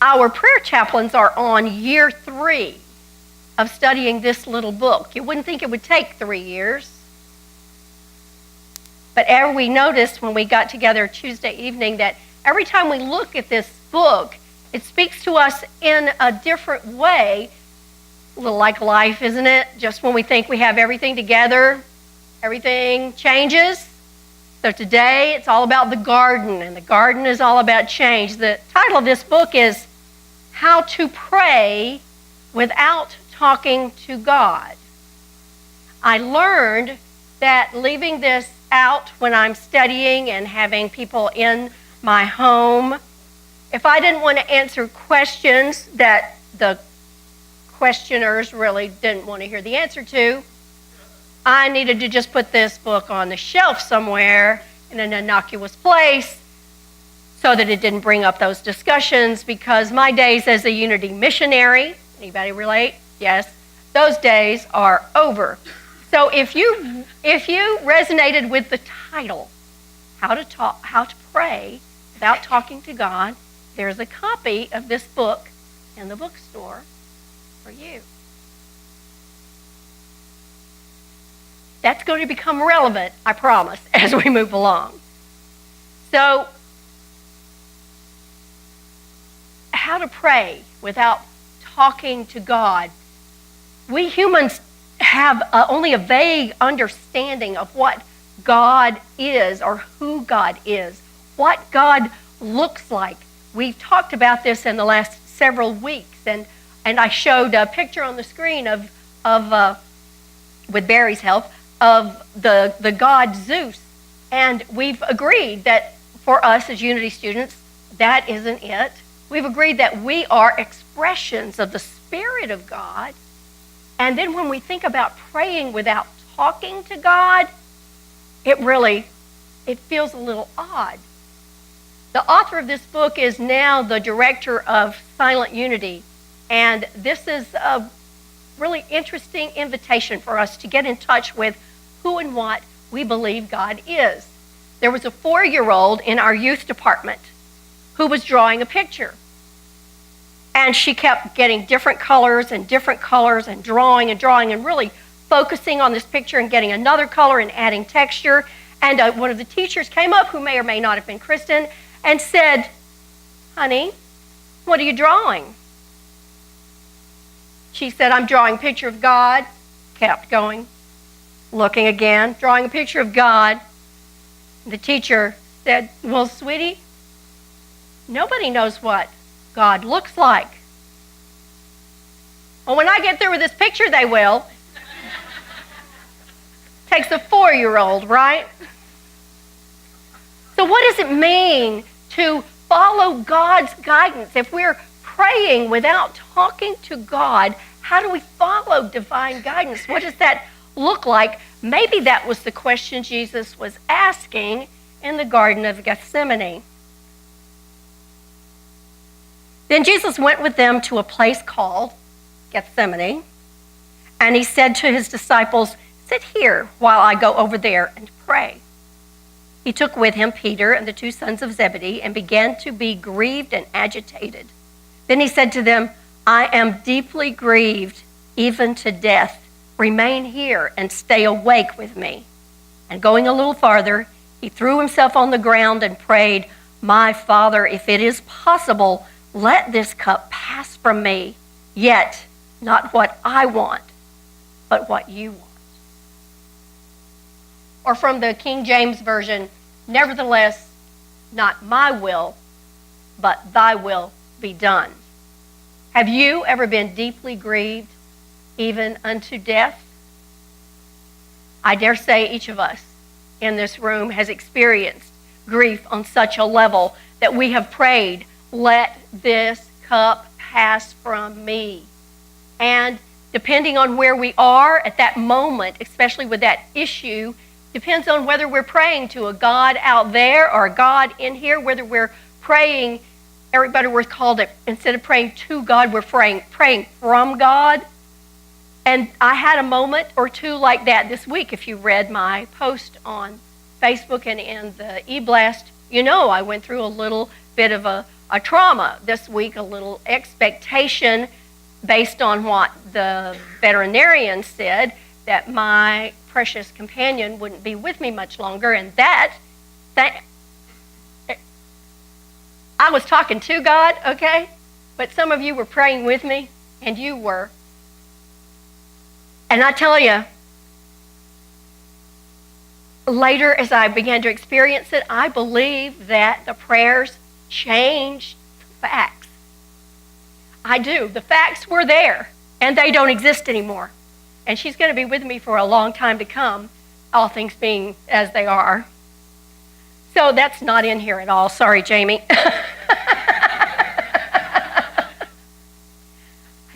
our prayer chaplains are on year 3 of studying this little book. You wouldn't think it would take 3 years. But we noticed when we got together Tuesday evening that every time we look at this book, it speaks to us in a different way. A little like life, isn't it? Just when we think we have everything together, everything changes. So today, it's all about the garden, and the garden is all about change. The title of this book is How to Pray Without Talking to God. I learned that leaving this out when I'm studying and having people in my home, if I didn't want to answer questions that the questioners really didn't want to hear the answer to, I needed to just put this book on the shelf somewhere in an innocuous place so that it didn't bring up those discussions, because my days as a Unity missionary, anybody relate? Yes, those days are over. So if you resonated with the title, how to pray without talking to God, there's a copy of this book in the bookstore for you. That's going to become relevant, I promise, as we move along. So, how to pray without talking to God. We humans have only a vague understanding of what God is or who God is, what God looks like. We've talked about this in the last several weeks, and I showed a picture on the screen of with Barry's help, of the god Zeus. And we've agreed that for us as Unity students, that isn't it. We've agreed that we are expressions of the Spirit of God. And then when we think about praying without talking to God, it feels a little odd. The author of this book is now the director of Silent Unity, and this is a really interesting invitation for us to get in touch with who and what we believe God is. There was a 4-year-old in our youth department who was drawing a picture, and she kept getting different colors and drawing and really focusing on this picture and getting another color and adding texture. And one of the teachers came up, who may or may not have been Kristen, and said, "Honey, what are you drawing?" She said, "I'm drawing a picture of God." Kept going, looking again, drawing a picture of God. The teacher said, "Well, sweetie, nobody knows what God looks like." "Well, when I get through with this picture, they will." Takes a 4-year-old, right? So what does it mean to follow God's guidance? If we're praying without talking to God, how do we follow divine guidance? What does that look like? Maybe that was the question Jesus was asking in the Garden of Gethsemane. Then Jesus went with them to a place called Gethsemane, and he said to his disciples, "Sit here while I go over there and pray." He took with him Peter and the 2 sons of Zebedee and began to be grieved and agitated. Then he said to them, "I am deeply grieved, even to death. Remain here and stay awake with me." And going a little farther, he threw himself on the ground and prayed, "My Father, if it is possible, let this cup pass from me, yet not what I want, but what you want." Or from the King James Version, "Nevertheless, not my will, but thy will be done." Have you ever been deeply grieved, even unto death? I dare say each of us in this room has experienced grief on such a level that we have prayed, "Let this cup pass from me." And depending on where we are at that moment, especially with that issue, depends on whether we're praying to a God out there or a God in here, whether we're praying, everybody was called it, instead of praying to God, we're praying from God. And I had a moment or two like that this week. If you read my post on Facebook and in the e-blast, you know I went through a little bit of a a trauma this week, a little expectation based on what the veterinarian said, that my precious companion wouldn't be with me much longer, and that I was talking to God, okay? But some of you were praying with me, and you were. And I tell you, later as I began to experience it, I believe that the prayers changed the facts. I do. The facts were there, and they don't exist anymore. And she's going to be with me for a long time to come, all things being as they are. So that's not in here at all. Sorry, Jamie. I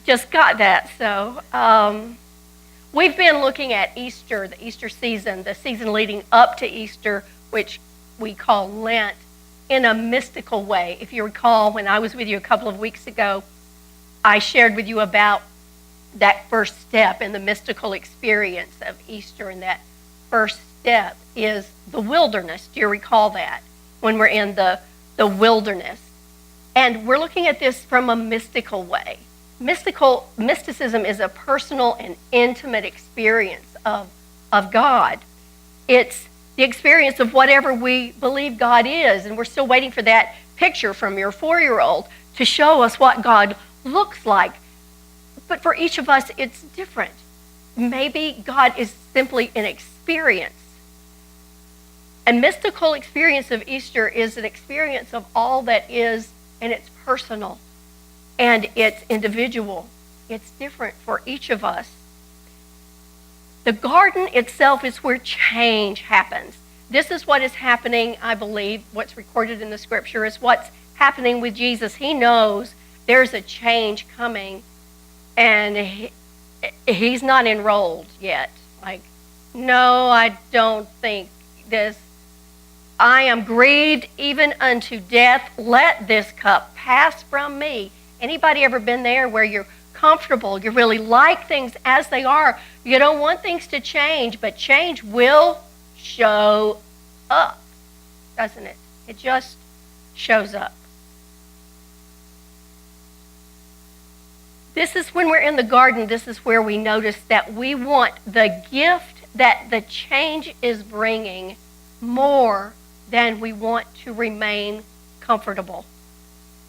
just got that. So we've been looking at Easter, the Easter season, the season leading up to Easter, which we call Lent, in a mystical way. If you recall, when I was with you a couple of weeks ago, I shared with you about that first step in the mystical experience of Easter, and that first step is the wilderness. Do you recall that? When we're in the wilderness. And we're looking at this from a mystical way. Mysticism is a personal and intimate experience of God. It's the experience of whatever we believe God is, and we're still waiting for that picture from your 4-year-old to show us what God looks like. But for each of us, it's different. Maybe God is simply an experience. A mystical experience of Easter is an experience of all that is, and it's personal, and it's individual. It's different for each of us. The garden itself is where change happens. This is what is happening, I believe, what's recorded in the scripture is what's happening with Jesus. He knows there's a change coming, and he's not enrolled yet. Like, no, I don't think this. I am grieved even unto death. Let this cup pass from me. Anybody ever been there where you're comfortable, you really like things as they are, you don't want things to change, but change will show up, doesn't it? It just shows up. This is when we're in the garden, this is where we notice that we want the gift that the change is bringing more than we want to remain comfortable.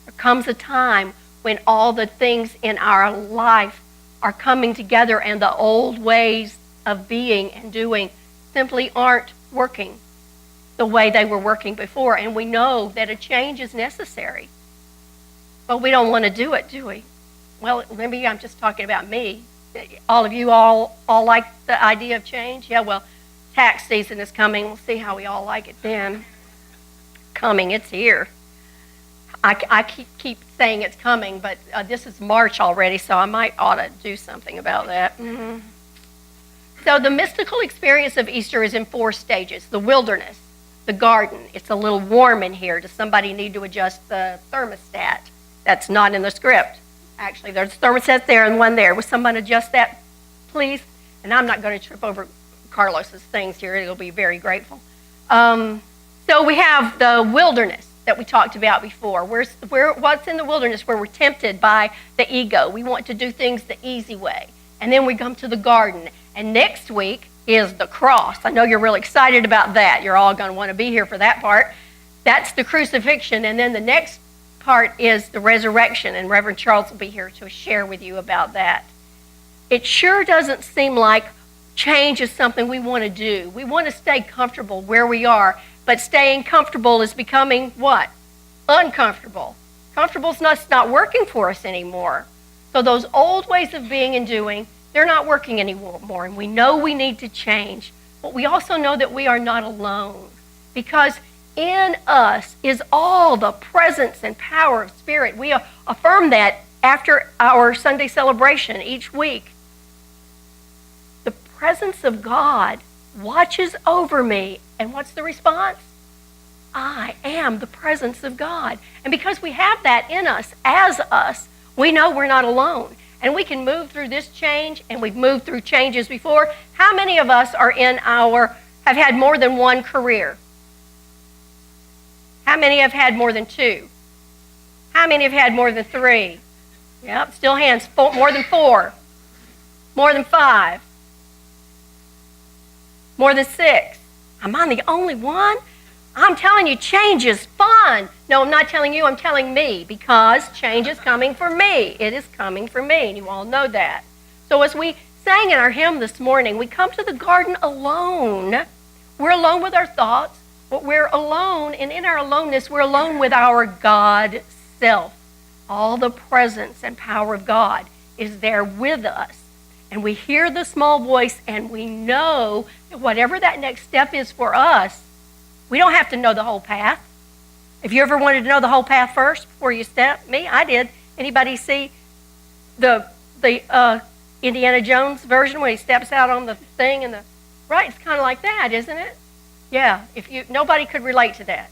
There comes a time when all the things in our life are coming together and the old ways of being and doing simply aren't working the way they were working before. And we know that a change is necessary. But we don't want to do it, do we? Well, maybe I'm just talking about me. All of you all like the idea of change? Yeah, well, tax season is coming. We'll see how we all like it then. Coming, it's here. I keep saying it's coming, but this is March already, so I might ought to do something about that. Mm-hmm. So the mystical experience of Easter is in 4 stages. The wilderness, the garden. It's a little warm in here. Does somebody need to adjust the thermostat? That's not in the script. Actually, there's a thermostat there and one there. Will someone adjust that, please? And I'm not going to trip over Carlos's things here. He'll be very grateful. So we have the wilderness that we talked about before. What's in the wilderness? Where we're tempted by the ego. We want to do things the easy way. And then we come to the garden. And next week is the cross. I know you're really excited about that. You're all going to want to be here for that part. That's the crucifixion. And then the next part is the resurrection. And Reverend Charles will be here to share with you about that. It sure doesn't seem like change is something we want to do. We want to stay comfortable where we are. But staying comfortable is becoming what? Uncomfortable. Comfortable's not working for us anymore. So those old ways of being and doing, they're not working anymore. And we know we need to change. But we also know that we are not alone. Because in us is all the presence and power of Spirit. We affirm that after our Sunday celebration each week. The presence of God watches over me. And what's the response? I am the presence of God. And because we have that in us, as us, we know we're not alone. And we can move through this change, and we've moved through changes before. How many of us have had more than one career? How many have had more than 2? How many have had more than 3? Yep, still hands. More than 4. More than 5. More than 6. Am I the only one? I'm telling you, change is fun. No, I'm not telling you, I'm telling me, because change is coming for me. It is coming for me, and you all know that. So as we sang in our hymn this morning, we come to the garden alone. We're alone with our thoughts, but we're alone, and in our aloneness, we're alone with our God self. All the presence and power of God is there with us. And we hear the small voice, and we know that whatever that next step is for us, we don't have to know the whole path. If you ever wanted to know the whole path first before you step, me, I did. Anybody see the Indiana Jones version when he steps out on the thing and right? It's kind of like that, isn't it? Yeah. Nobody could relate to that.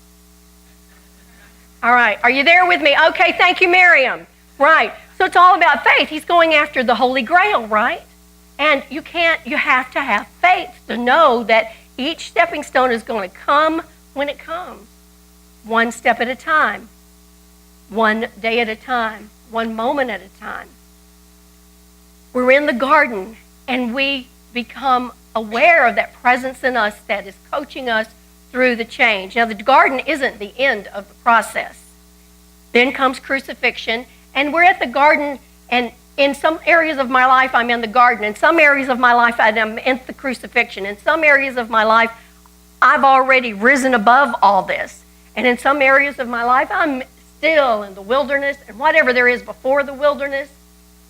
All right. Are you there with me? Okay. Thank you, Miriam. Right. So it's all about faith. He's going after the Holy Grail, right? And you have to have faith to know that each stepping stone is going to come when it comes. One step at a time. One day at a time. One moment at a time. We're in the garden, and we become aware of that presence in us that is coaching us through the change. Now, the garden isn't the end of the process. Then comes crucifixion, and we're at the garden, and in some areas of my life, I'm in the garden. In some areas of my life, I'm in the crucifixion. In some areas of my life, I've already risen above all this. And in some areas of my life, I'm still in the wilderness, and whatever there is before the wilderness,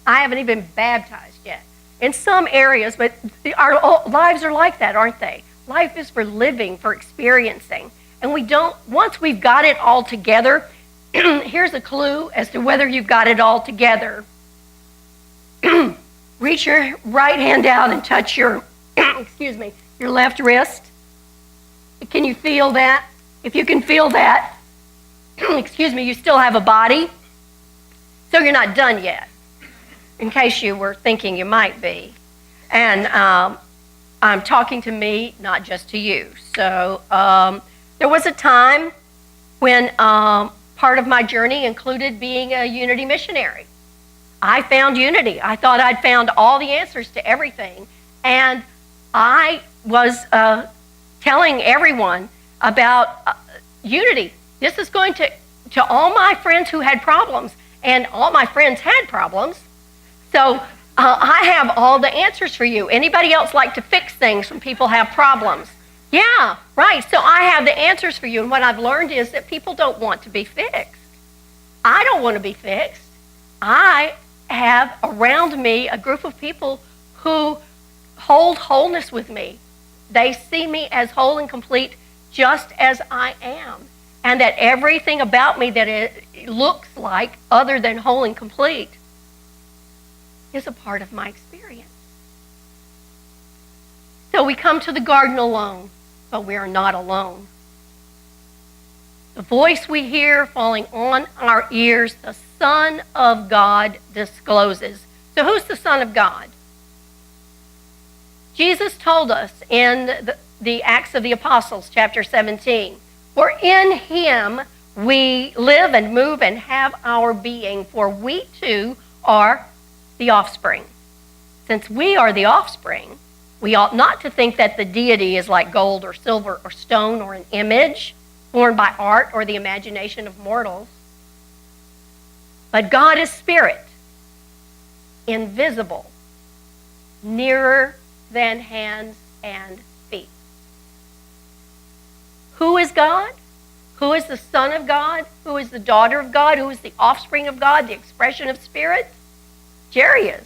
I haven't even been baptized yet. In some areas, but our lives are like that, aren't they? Life is for living, for experiencing. And once we've got it all together, here's a clue as to whether you've got it all together. Reach your right hand out and touch your, your left wrist. Can you feel that? If you can feel that, you still have a body. So you're not done yet, in case you were thinking you might be. And I'm talking to me, not just to you. So there was a time when part of my journey included being a unity missionary. I found unity. I thought I'd found all the answers to everything. And I was telling everyone about unity. This is going to all my friends who had problems, and all my friends had problems. So I have all the answers for you. Anybody else like to fix things when people have problems? Yeah, right. So I have the answers for you. And what I've learned is that people don't want to be fixed. I don't want to be fixed. I have around me a group of people who hold wholeness with me. They see me as whole and complete just as I am. And that everything about me that it looks like other than whole and complete is a part of my experience. So we come to the garden alone, but we are not alone. The voice we hear falling on our ears, the Son of God discloses. So who's the Son of God? Jesus told us in the Acts of the Apostles, chapter 17, for in him we live and move and have our being, for we too are the offspring. Since we are the offspring, we ought not to think that the deity is like gold or silver or stone or an image formed by art or the imagination of mortals. But God is spirit, invisible, nearer than hands and feet. Who is God? Who is the Son of God? Who is the daughter of God? Who is the offspring of God, the expression of spirit? Jerry is.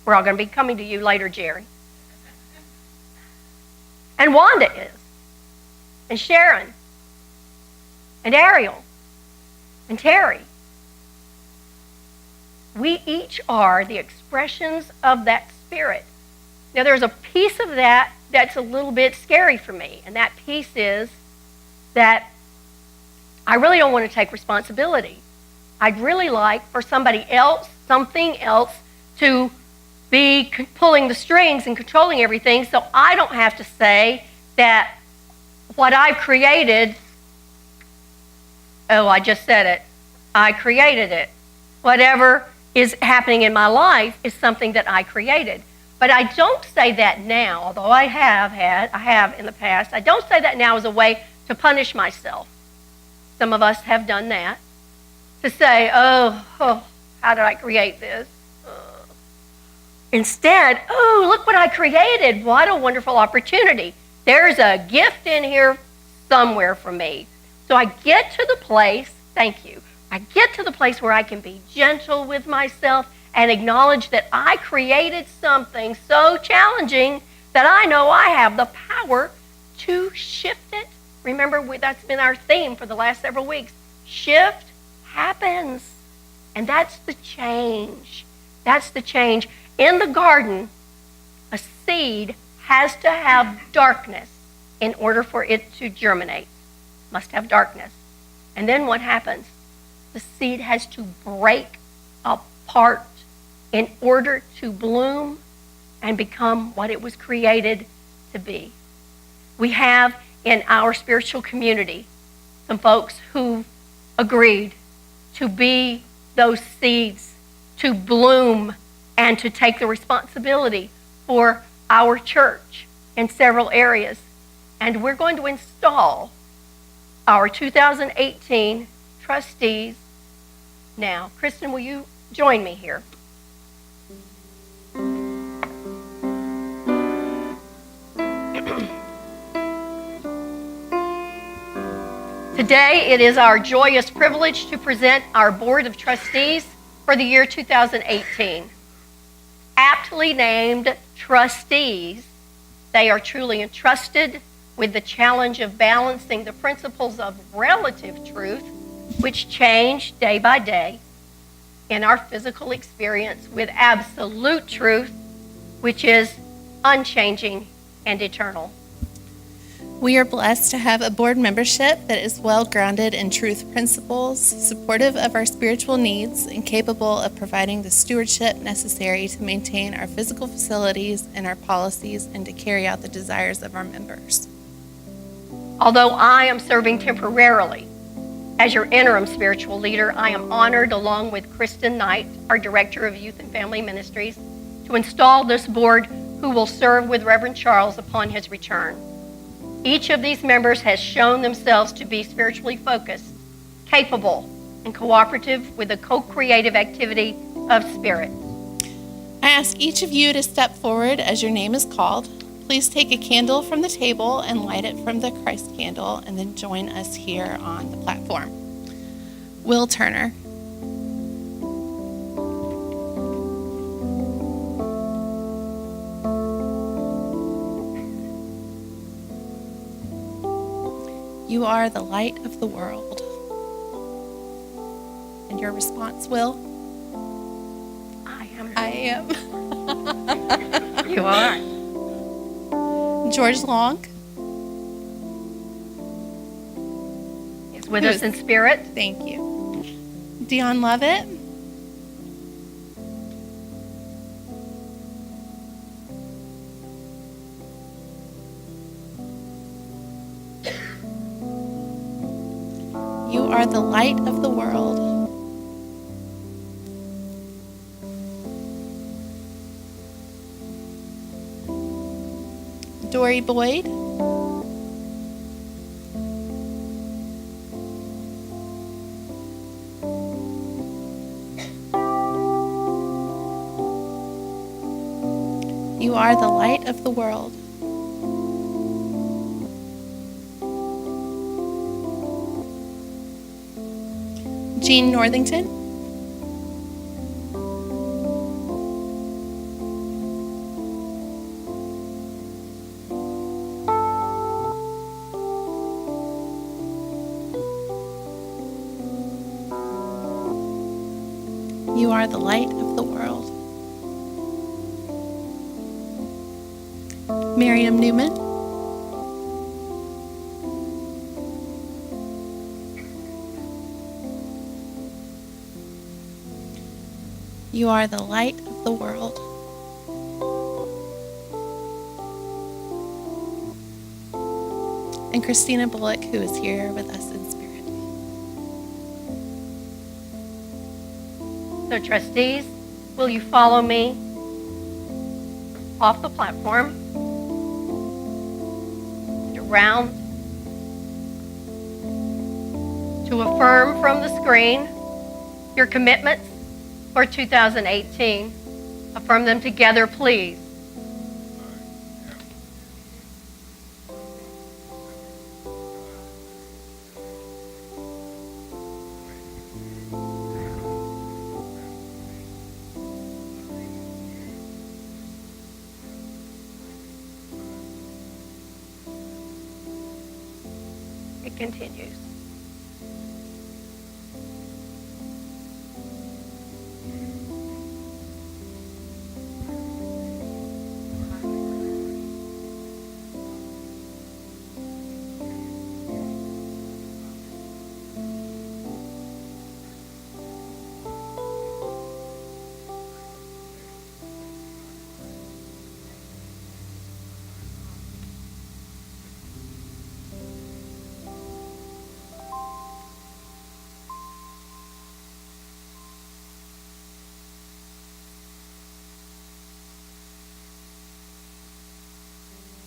We're all going to be coming to you later, Jerry. And Wanda is. And Sharon. And Ariel. And Terry. We each are the expressions of that spirit. Now, there's a piece of that that's a little bit scary for me, and that piece is that I really don't want to take responsibility. I'd really like for somebody else, something else, to be pulling the strings and controlling everything, so I don't have to say that what I've created, oh, I just said it, I created it. Whatever is happening in my life is something that I created. But I don't say that now, although I have in the past. I don't say that now as a way to punish myself. Some of us have done that. To say, oh, how did I create this? Instead, oh, look what I created. What a wonderful opportunity. There's a gift in here somewhere for me. So I get to the place, thank you, I get to the place where I can be gentle with myself and acknowledge that I created something so challenging that I know I have the power to shift it. Remember, that's been our theme for the last several weeks. Shift happens. And that's the change. That's the change. In the garden, a seed has to have darkness in order for it to germinate. Must have darkness. And then what happens? The seed has to break apart in order to bloom and become what it was created to be. We have in our spiritual community some folks who agreed to be those seeds, to bloom and to take the responsibility for our church in several areas. And we're going to install our 2018 trustees now. Kristen, will you join me here? Today, it is our joyous privilege to present our Board of Trustees for the year 2018. Aptly named trustees, they are truly entrusted with the challenge of balancing the principles of relative truth, which change day by day, in our physical experience, with absolute truth, which is unchanging and eternal. We are blessed to have a board membership that is well grounded in truth principles, supportive of our spiritual needs, and capable of providing the stewardship necessary to maintain our physical facilities and our policies and to carry out the desires of our members. Although I am serving temporarily as your interim spiritual leader, I am honored, along with Kristen Knight, our Director of Youth and Family Ministries, to install this board who will serve with Reverend Charles upon his return. Each of these members has shown themselves to be spiritually focused, capable, and cooperative with the co-creative activity of spirit. I ask each of you to step forward as your name is called. Please take a candle from the table and light it from the Christ candle, and then join us here on the platform. Will Turner. You are the light of the world. And your response, Will? I am. You are. George Long. Is with us in spirit. Thank you. Dion Lovett. You are the light of the world. Dory Boyd. You are the light of the world. Jean Northington. You are the light of the world. Miriam Newman. You are the light of the world. And Christina Bullock, who is here with us in spirit. So trustees, will you follow me off the platform and around to affirm from the screen your commitments for 2018. Affirm them together, please. It continues.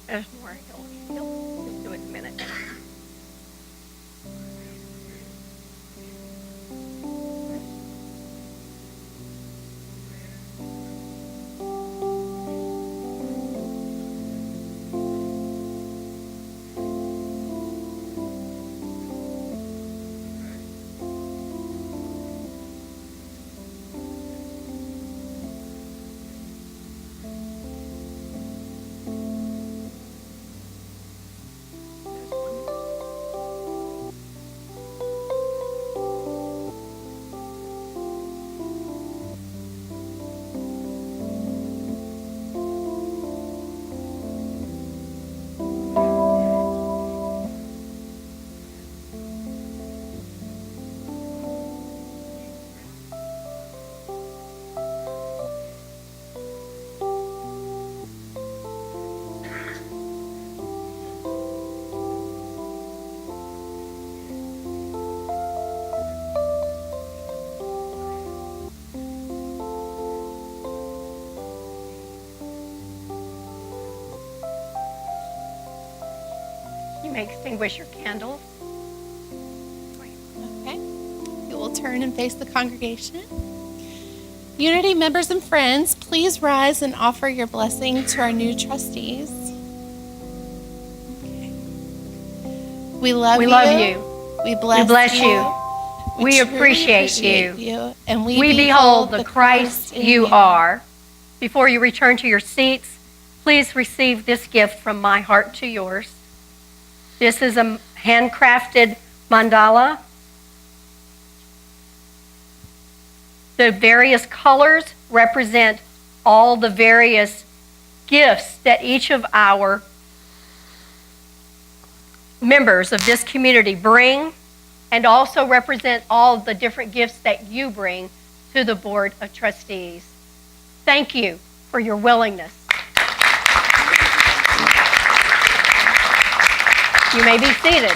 There's more. He'll just do it in a minute. You may extinguish your candles. Okay. You will turn and face the congregation. Unity members and friends, please rise and offer your blessing to our new trustees. Okay. We love you. We bless you. We truly appreciate you. And We behold the Christ you are. Before you return to your seats, please receive this gift from my heart to yours. This is a handcrafted mandala. The various colors represent all the various gifts that each of our members of this community bring, and also represent all the different gifts that you bring to the Board of Trustees. Thank you for your willingness. You may be seated.